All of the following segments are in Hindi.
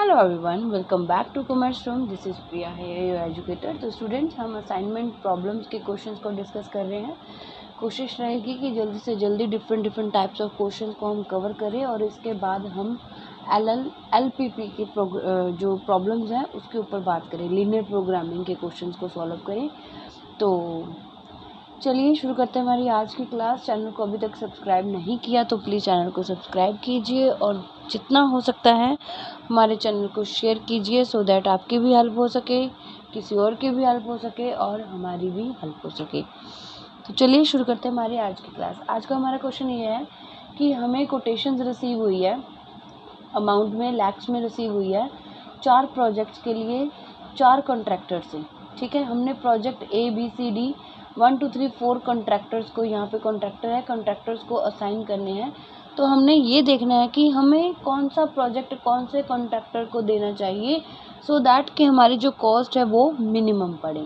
Hello everyone, welcome back to commerce room. This is Priya है, योर एजुकेटर। तो स्टूडेंट्स, हम असाइनमेंट प्रॉब्लम्स के क्वेश्चंस को डिस्कस कर रहे हैं। कोशिश रहेगी कि जल्दी से जल्दी डिफरेंट टाइप्स ऑफ क्वेश्चंस को हम कवर करें और इसके बाद हम LPP के जो प्रॉब्लम्स हैं उसके ऊपर बात करें, लीनियर प्रोग्रामिंग के क्वेश्चंस को सॉल्व करें। तो चलिए शुरू करते हैं हमारी आज की क्लास। चैनल को अभी तक सब्सक्राइब नहीं किया तो प्लीज़ चैनल को सब्सक्राइब कीजिए और जितना हो सकता है हमारे चैनल को शेयर कीजिए, सो दैट आपकी भी हेल्प हो सके, किसी और की भी हेल्प हो सके और हमारी भी हेल्प हो सके। तो चलिए शुरू करते हैं हमारी आज की क्लास। आज का हमारा क्वेश्चन ये है कि हमें कोटेशंस रिसीव हुई है, अमाउंट में लैक्स में रिसीव हुई है 4 प्रोजेक्ट्स के लिए 4 कॉन्ट्रैक्टर से। ठीक है, हमने प्रोजेक्ट ABCD 1 2 3 4 कॉन्ट्रैक्टर्स को, यहाँ पे कॉन्ट्रैक्टर है, कॉन्ट्रैक्टर्स को असाइन करने हैं। तो हमने ये देखना है कि हमें कौन सा प्रोजेक्ट कौन से कॉन्ट्रैक्टर को देना चाहिए, सो दैट कि हमारी जो कॉस्ट है वो मिनिमम पड़े।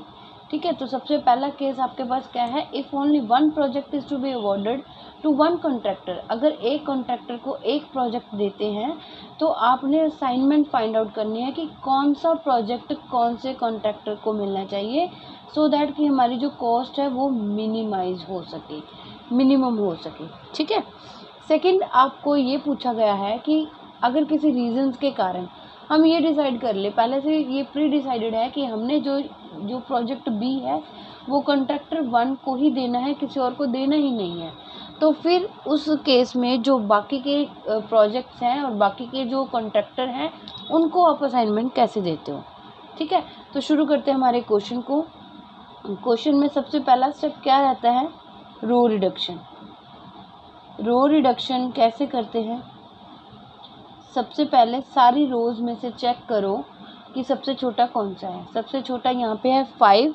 ठीक है, तो सबसे पहला केस आपके पास क्या है, if only 1 project is to be awarded to 1 contractor. अगर एक कॉन्ट्रैक्टर को एक प्रोजेक्ट देते हैं तो आपने असाइनमेंट फाइंड आउट करनी है कि कौन सा प्रोजेक्ट कौन से कॉन्ट्रैक्टर को मिलना चाहिए, सो दैट कि हमारी जो कॉस्ट है वो मिनिमाइज हो सके, मिनिमम हो सके। ठीक है, सेकंड आपको ये पूछा गया है कि अगर किसी रीजंस के कारण हम ये डिसाइड कर ले, पहले से ये प्री डिसाइडेड है कि हमने जो प्रोजेक्ट B है वो कॉन्ट्रैक्टर 1 को ही देना है, किसी और को देना ही नहीं है, तो फिर उस केस में जो बाकी के प्रोजेक्ट्स हैं और बाकी के जो कॉन्ट्रैक्टर हैं उनको आप असाइनमेंट कैसे देते हो। ठीक है, तो शुरू करते हैं हमारे क्वेश्चन को। क्वेश्चन में सबसे पहला स्टेप क्या रहता है, रो रिडक्शन। रो रिडक्शन कैसे करते हैं, सबसे पहले सारी रोज में से चेक करो कि सबसे छोटा कौन सा है। सबसे छोटा यहाँ पे है 5,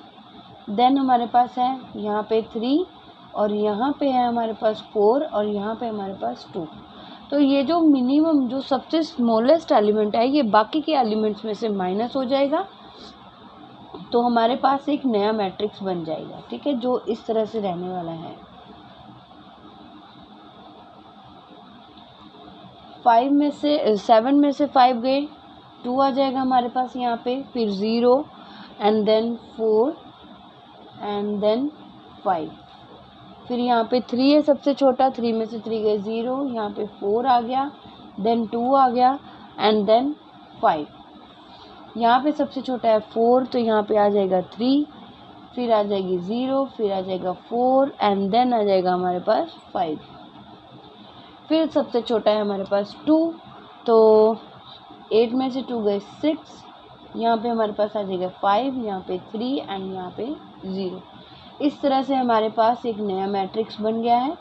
देन हमारे पास है यहाँ पे 3 और यहाँ पे है हमारे पास 4 और यहाँ पे हमारे पास 2। तो ये जो मिनिमम जो सबसे स्मॉलेस्ट एलिमेंट है ये बाकी के एलिमेंट्स में से माइनस हो जाएगा, तो हमारे पास एक नया मैट्रिक्स बन जाएगा। ठीक है, जो इस तरह से रहने वाला है। 7 में से 5 गए, 2 आ जाएगा हमारे पास यहाँ पे, फिर 0 एंड देन 4 एंड देन 5। फिर यहाँ पे 3 है सबसे छोटा, 3 में से 3 गए 0, यहाँ पे 4 आ गया, देन 2 आ गया एंड देन 5। यहाँ पे सबसे छोटा है 4, तो यहाँ पे आ जाएगा 3, फिर आ जाएगी 0, फिर आ जाएगा 4 एंड देन आ जाएगा हमारे पास 5। फिर सबसे छोटा है हमारे पास 2, तो 8 में से 2 गए 6, यहाँ पे हमारे पास आ जाएगा 5, यहाँ पे 3 एंड यहाँ पे 0। इस तरह से हमारे पास एक नया मैट्रिक्स बन गया है।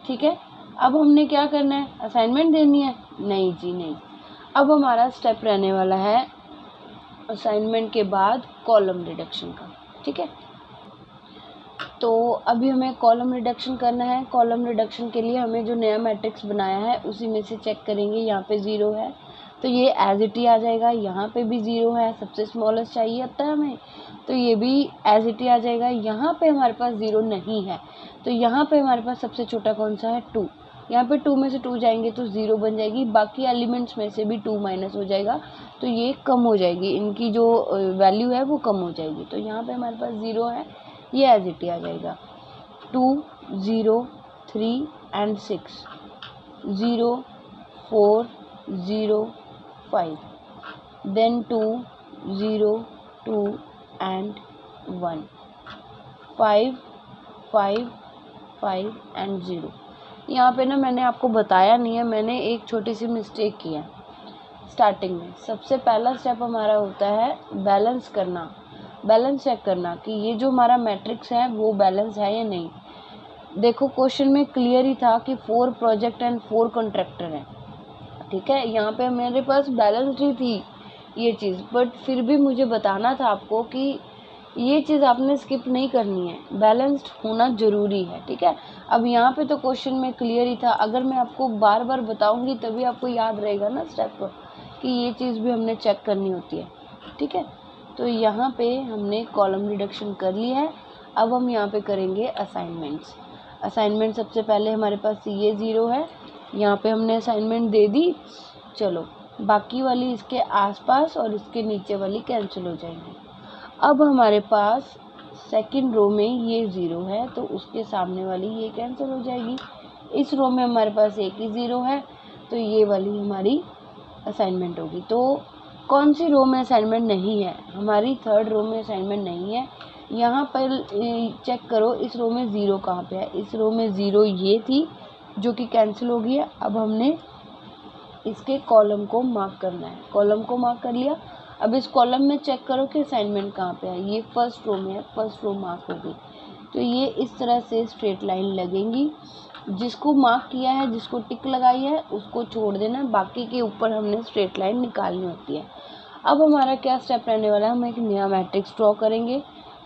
ठीक है, अब हमने क्या करना है, असाइनमेंट देनी है? नहीं जी नहीं। अब हमारा स्टेप रहने वाला है असाइनमेंट के बाद कॉलम रिडक्शन का। ठीक है, तो अभी हमें कॉलम रिडक्शन करना है। कॉलम रिडक्शन के लिए हमें जो नया मैट्रिक्स बनाया है उसी में से चेक करेंगे। यहाँ पे 0 है तो ये एज इट ही आ जाएगा, यहाँ पे भी 0 है, सबसे स्मॉलेस्ट चाहिए होता है हमें, तो ये भी एज इट ही आ जाएगा। यहाँ पे हमारे पास 0 नहीं है, तो यहाँ पे हमारे पास सबसे छोटा कौन सा है, 2। यहाँ पे 2 में से 2 जाएंगे तो 0 बन जाएगी, बाकी एलिमेंट्स में से भी 2 माइनस हो जाएगा, तो ये कम हो जाएगी, इनकी जो वैल्यू है वो कम हो जाएगी। तो यहाँ पे हमारे पास 0 है, ये एज इट ही आ जाएगा। 2 0 3 एंड 6, 0 4 0 5, then 2 0 2 and 1, 5 5 5 and 0। यहाँ पे ना मैंने आपको बताया नहीं है, मैंने एक छोटी सी मिस्टेक की है स्टार्टिंग में। सबसे पहला स्टेप हमारा होता है बैलेंस करना, बैलेंस चेक करना कि ये जो हमारा मैट्रिक्स है वो बैलेंस है या नहीं। देखो क्वेश्चन में क्लियर ही था कि 4 प्रोजेक्ट एंड 4 कॉन्ट्रैक्टर हैं। ठीक है, यहाँ पे मेरे पास बैलेंस ही थी ये चीज़, बट फिर भी मुझे बताना था आपको कि ये चीज़ आपने स्किप नहीं करनी है, बैलेंस्ड होना ज़रूरी है। ठीक है, अब यहाँ पे तो क्वेश्चन में क्लियर ही था, अगर मैं आपको बार बार बताऊँगी तभी आपको याद रहेगा ना स्टेप को, कि ये चीज़ भी हमने चेक करनी होती है। ठीक है, तो यहाँ पे हमने कॉलम रिडक्शन कर लिया है। अब हम यहाँ पे करेंगे असाइनमेंट्स। सबसे पहले हमारे पास ये 0 है, यहाँ पे हमने असाइनमेंट दे दी। चलो बाकी वाली इसके आसपास और इसके नीचे वाली कैंसिल हो जाएंगी। अब हमारे पास सेकंड रो में ये 0 है तो उसके सामने वाली ये कैंसिल हो जाएगी। इस रो में हमारे पास एक ही 0 है तो ये वाली हमारी असाइनमेंट होगी। तो कौन सी रो में असाइनमेंट नहीं है? हमारी थर्ड रो में असाइनमेंट नहीं है। यहाँ पर चेक करो इस रो में 0 कहाँ पे है। इस रो में 0 ये थी जो कि कैंसिल हो गई है। अब हमने इसके कॉलम को मार्क करना है। कॉलम को मार्क कर लिया। अब इस कॉलम में चेक करो कि असाइनमेंट कहाँ पे है। ये फर्स्ट रो में है, फर्स्ट रो मार्क हो गई। तो ये इस तरह से स्ट्रेट लाइन लगेंगी। जिसको मार्क किया है, जिसको टिक लगाई है, उसको छोड़ देना, बाकी के ऊपर हमने स्ट्रेट लाइन निकालनी होती है। अब हमारा क्या स्टेप रहने वाला है, हम एक नया मैट्रिक्स ड्रॉ करेंगे।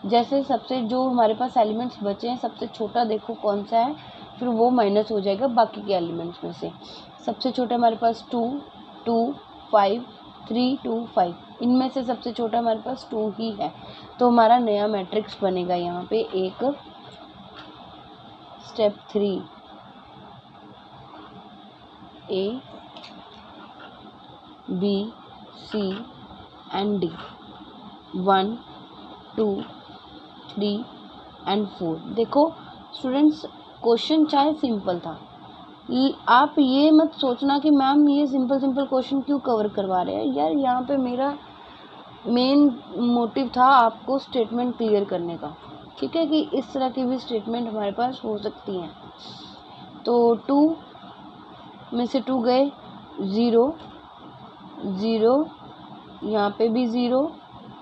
जैसे सबसे जो हमारे पास एलिमेंट्स बचे हैं, सबसे छोटा देखो कौन सा है, फिर वो माइनस हो जाएगा बाकी के एलिमेंट्स में से। सबसे छोटा हमारे पास 2, 2, 5, 3, 2, 5, इनमें से सबसे छोटा हमारे पास 2 ही है। तो हमारा नया मैट्रिक्स बनेगा यहाँ पे एक step 3 A, B, C and D, 1, 2, 3 and 4। देखो स्टूडेंट्स, क्वेश्चन चाहे सिंपल था, आप ये मत सोचना कि मैम ये सिंपल क्वेश्चन क्यों कवर करवा रहे हैं। यार यहाँ पे मेरा मेन मोटिव था आपको स्टेटमेंट क्लियर करने का, ठीक है, कि इस तरह की भी स्टेटमेंट हमारे पास हो सकती हैं। तो 2 में से 2 गए, 0, 0, यहाँ पे भी 0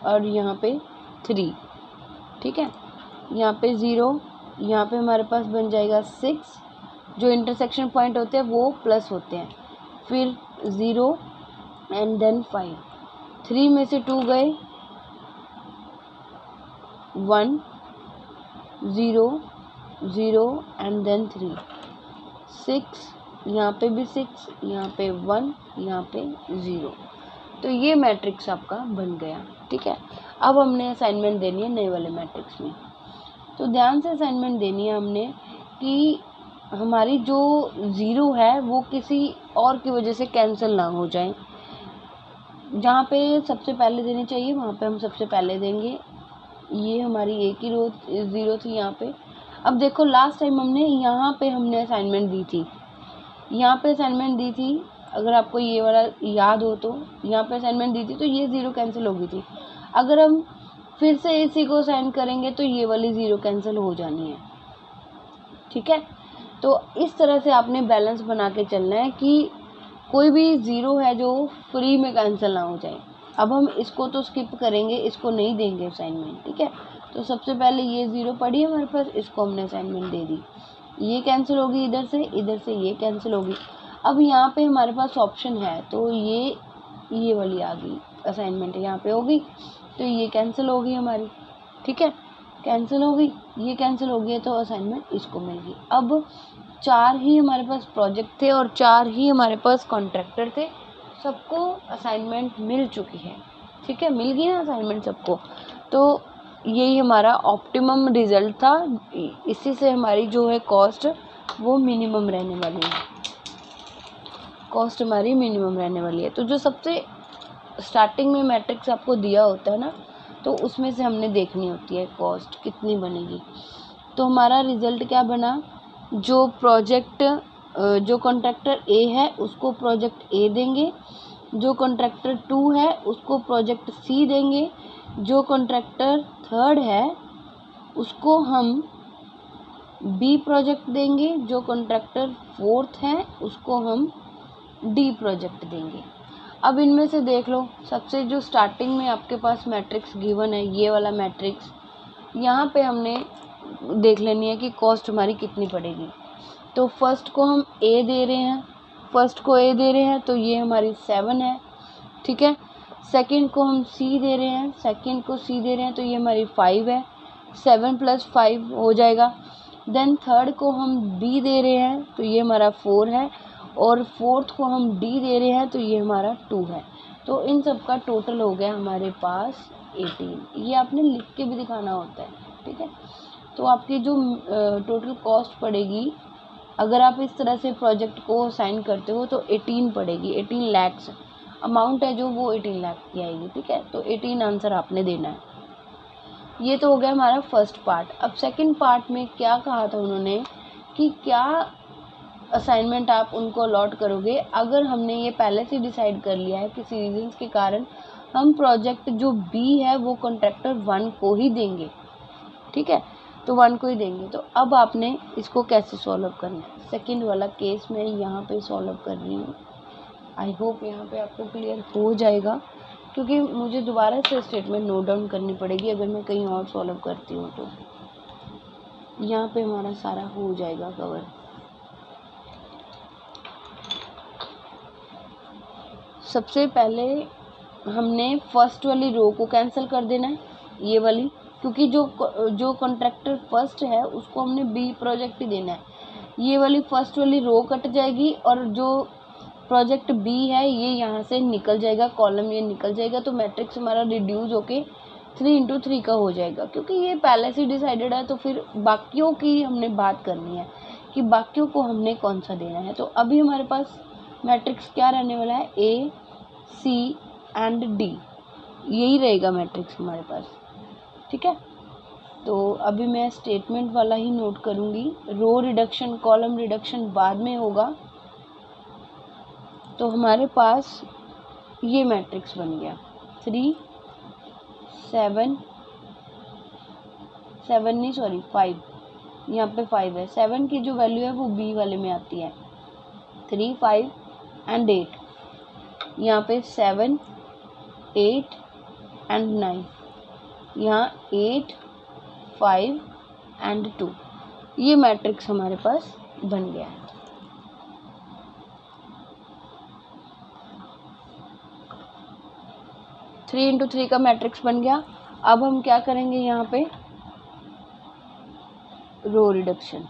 और यहाँ पे 3, ठीक है। यहाँ पे 0, यहाँ पे हमारे पास बन जाएगा 6। जो इंटरसेक्शन पॉइंट होते हैं वो प्लस होते हैं। फिर 0 एंड देन 5। 3 में से 2 गए, 1, 0, 0 एंड देन 3, 6, यहाँ पे भी 6, यहाँ पे 1, यहाँ पे 0। तो ये मैट्रिक्स आपका बन गया, ठीक है। अब हमने असाइनमेंट देनी है नए वाले मैट्रिक्स में। तो ध्यान से असाइनमेंट देनी है हमने कि हमारी जो 0 है वो किसी और की वजह से कैंसिल ना हो जाए। जहाँ पे सबसे पहले देनी चाहिए वहाँ पे हम सबसे पहले देंगे। ये हमारी एक ही रो 0 थी यहाँ पे। अब देखो लास्ट टाइम यहाँ पे हमने असाइनमेंट दी थी, यहाँ पे असाइनमेंट दी थी, अगर आपको ये वाला याद हो तो यहाँ पे असाइनमेंट दी थी तो ये 0 कैंसिल हो गई थी। अगर हम फिर से इसी को साइन करेंगे तो ये वाली 0 कैंसिल हो जानी है, ठीक है। तो इस तरह से आपने बैलेंस बना के चलना है कि कोई भी 0 है जो फ्री में कैंसिल ना हो जाए। अब हम इसको तो स्किप करेंगे, इसको नहीं देंगे असाइनमेंट, ठीक है। तो सबसे पहले ये 0 पड़ी है हमारे पास, इसको हमने असाइनमेंट दे दी। ये कैंसिल होगी इधर से ये कैंसिल होगी। अब यहाँ पे हमारे पास ऑप्शन है तो ये वाली आ गई असाइनमेंट यहाँ पे होगी, तो ये कैंसिल होगी हमारी, ठीक है, कैंसिल हो गई, ये कैंसिल हो गई तो असाइनमेंट इसको मिल गई। अब 4 ही हमारे पास प्रोजेक्ट थे और 4 ही हमारे पास कॉन्ट्रैक्टर थे, सबको असाइनमेंट मिल चुकी है, ठीक है, मिल गई ना असाइनमेंट सबको। तो यही हमारा ऑप्टिमम रिजल्ट था। इसी से हमारी जो है कॉस्ट वो मिनिमम रहने वाली है, कॉस्ट हमारी मिनिमम रहने वाली है। तो जो सबसे स्टार्टिंग में मैट्रिक्स आपको दिया होता है ना, तो उसमें से हमने देखनी होती है कॉस्ट कितनी बनेगी। तो हमारा रिज़ल्ट क्या बना, जो प्रोजेक्ट जो कॉन्ट्रैक्टर ए है उसको प्रोजेक्ट ए देंगे, जो कॉन्ट्रैक्टर 2 है उसको प्रोजेक्ट सी देंगे, जो कॉन्ट्रैक्टर 3rd है उसको हम बी प्रोजेक्ट देंगे, जो कॉन्ट्रैक्टर 4th है उसको हम डी प्रोजेक्ट देंगे। अब इनमें से देख लो, सबसे जो स्टार्टिंग में आपके पास मैट्रिक्स गिवन है ये वाला मैट्रिक्स, यहाँ पे हमने देख लेनी है कि कॉस्ट हमारी कितनी पड़ेगी। तो फर्स्ट को हम ए दे रहे हैं, तो ये हमारी 7 है, ठीक है। सेकंड को हम सी दे रहे हैं, तो ये हमारी 5 है, 7 + 5 हो जाएगा। देन थर्ड को हम बी दे रहे हैं तो ये हमारा 4 है, और फोर्थ को हम डी दे रहे हैं तो ये हमारा 2 है। तो इन सब का टोटल हो गया हमारे पास 18। ये आपने लिख के भी दिखाना होता है, ठीक है। तो आपकी जो टोटल कॉस्ट पड़ेगी, अगर आप इस तरह से प्रोजेक्ट को साइन करते हो तो 18 पड़ेगी, 18 lakhs। अमाउंट है जो वो 18 लाख की आएगी, ठीक है। तो 18 आंसर आपने देना है। ये तो हो गया हमारा फर्स्ट पार्ट। अब सेकंड पार्ट में क्या कहा था उन्होंने कि क्या असाइनमेंट आप उनको अलॉट करोगे अगर हमने ये पहले से डिसाइड कर लिया है किसी रीजंस के कारण हम प्रोजेक्ट जो बी है वो कॉन्ट्रैक्टर 1 को ही देंगे, ठीक है, तो 1 को ही देंगे। तो अब आपने इसको कैसे सॉल्व करना है, सेकंड वाला केस मैं यहाँ पे सॉल्व कर रही हूँ। आई होप यहाँ पे आपको क्लियर हो जाएगा, क्योंकि मुझे दोबारा से स्टेटमेंट नोट डाउन करनी पड़ेगी अगर मैं कहीं और सॉल्व करती हूँ। तो यहाँ पे हमारा सारा हो जाएगा कवर। सबसे पहले हमने फर्स्ट वाली रो को कैंसिल कर देना है, ये वाली, क्योंकि जो कॉन्ट्रैक्टर फर्स्ट है उसको हमने बी प्रोजेक्ट ही देना है। ये वाली फर्स्ट वाली रो कट जाएगी और जो प्रोजेक्ट बी है ये यहाँ से निकल जाएगा, कॉलम ये निकल जाएगा, तो मैट्रिक्स हमारा रिड्यूस होके 3×3 का हो जाएगा। क्योंकि ये पहले से डिसाइडेड है तो फिर बाकियों की हमने बात करनी है कि बाकियों को हमने कौन सा देना है। तो अभी हमारे पास मैट्रिक्स क्या रहने वाला है, ए, सी एंड डी, यही रहेगा मैट्रिक्स हमारे पास, ठीक है। तो अभी मैं स्टेटमेंट वाला ही नोट करूँगी, रो रिडक्शन कॉलम रिडक्शन बाद में होगा। तो हमारे पास ये मैट्रिक्स बन गया 3 7 7 नहीं सॉरी 5, यहाँ पे 5 है। 7 की जो वैल्यू है वो बी वाले में आती है, 3 5 एंड 8, यहाँ पे 7 8 एंड 9, यहाँ 8 5 एंड 2, ये मैट्रिक्स हमारे पास बन गया है। थ्री इंटू 3 का मैट्रिक्स बन गया। अब हम क्या करेंगे यहाँ पे, रो रिडक्शन।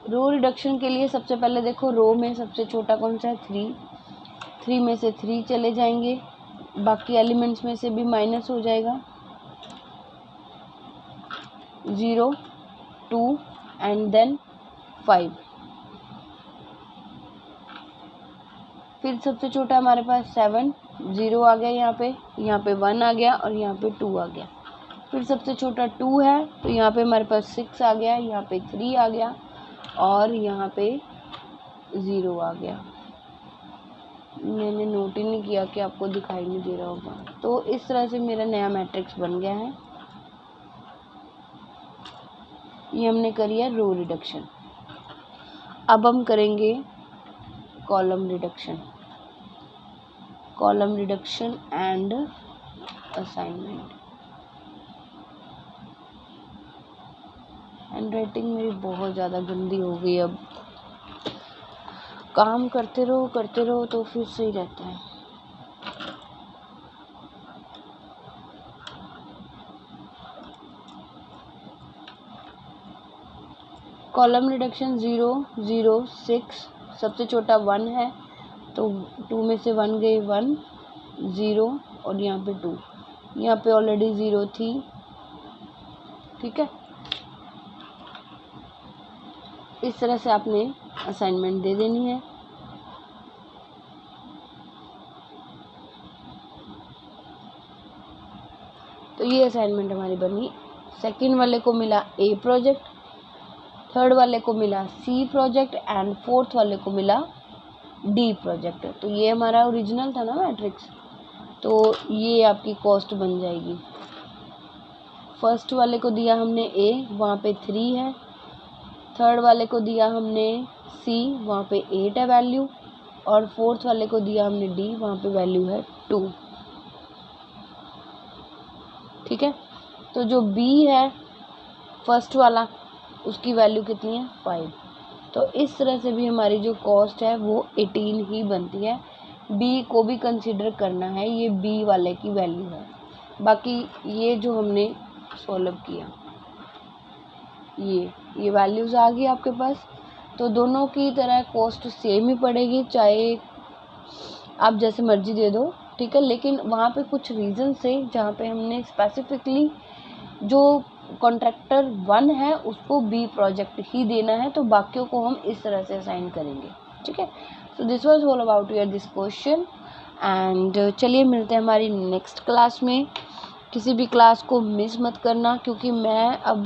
रो रिडक्शन के लिए सबसे पहले देखो रो में सबसे छोटा कौन सा है, 3, 3 में से 3 चले जाएंगे, बाकी एलिमेंट्स में से भी माइनस हो जाएगा, 0 2 एंड देन 5। फिर सबसे छोटा हमारे पास 7, 0 आ गया, यहाँ पे 1 आ गया और यहाँ पे 2 आ गया। फिर सबसे छोटा 2 है तो यहाँ पे हमारे पास 6 आ गया, यहाँ पे 3 आ गया और यहाँ पे 0 आ गया। मैंने नोट ही नहीं किया कि आपको दिखाई नहीं दे रहा होगा। तो इस तरह से मेरा नया मैट्रिक्स बन गया है। ये हमने करी है रो रिडक्शन। अब हम करेंगे column reduction, column reduction and assignment. Hand writing मेरी बहुत ज़्यादा गंदी हो गई, अब काम करते रहो तो फिर सही रहता है। कॉलम रिडक्शन 0 0 6, सबसे छोटा 1 है तो 2 में से 1 गए, 1 0 और यहाँ पे 2, यहाँ पे ऑलरेडी 0 थी, ठीक है। इस तरह से आपने असाइनमेंट दे देनी है। तो ये असाइनमेंट हमारी बनी। सेकंड वाले को मिला ए प्रोजेक्ट, थर्ड वाले को मिला सी प्रोजेक्ट एंड फोर्थ वाले को मिला डी प्रोजेक्ट। तो ये हमारा ओरिजिनल था ना मैट्रिक्स, तो ये आपकी कॉस्ट बन जाएगी। फर्स्ट वाले को दिया हमने ए, वहाँ पे 3 है, थर्ड वाले को दिया हमने सी, वहाँ पे 8 है वैल्यू, और फोर्थ वाले को दिया हमने डी, वहाँ पे वैल्यू है 2, ठीक है। तो जो बी है फर्स्ट वाला उसकी वैल्यू कितनी है, 5। तो इस तरह से भी हमारी जो कॉस्ट है वो 18 ही बनती है। बी को भी कंसिडर करना है, ये बी वाले की वैल्यू है। बाकी ये जो हमने सॉल्व किया ये वैल्यूज़ आ गई आपके पास। तो दोनों की तरह कॉस्ट सेम ही पड़ेगी, चाहे आप जैसे मर्जी दे दो, ठीक है। लेकिन वहाँ पे कुछ रीज़न से जहाँ पे हमने स्पेसिफिकली जो कॉन्ट्रैक्टर 1 है उसको बी प्रोजेक्ट ही देना है, तो बाकियों को हम इस तरह से असाइन करेंगे, ठीक है। So this was all about your this question. And चलिए मिलते हैं हमारी नेक्स्ट क्लास में। किसी भी क्लास को मिस मत करना, क्योंकि मैं अब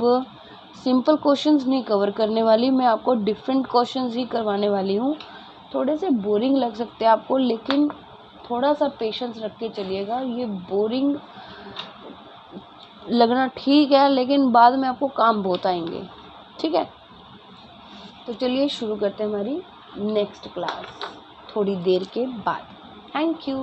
सिंपल क्वेश्चंस नहीं कवर करने वाली, मैं आपको डिफरेंट क्वेश्चंस ही करवाने वाली हूँ। थोड़े से बोरिंग लग सकते हैं आपको, लेकिन थोड़ा सा पेशेंस रख के चलिएगा। ये बोरिंग लगना ठीक है, लेकिन बाद में आपको काम बहुत आएंगे, ठीक है। तो चलिए शुरू करते हैं हमारी नेक्स्ट क्लास थोड़ी देर के बाद। Thank you.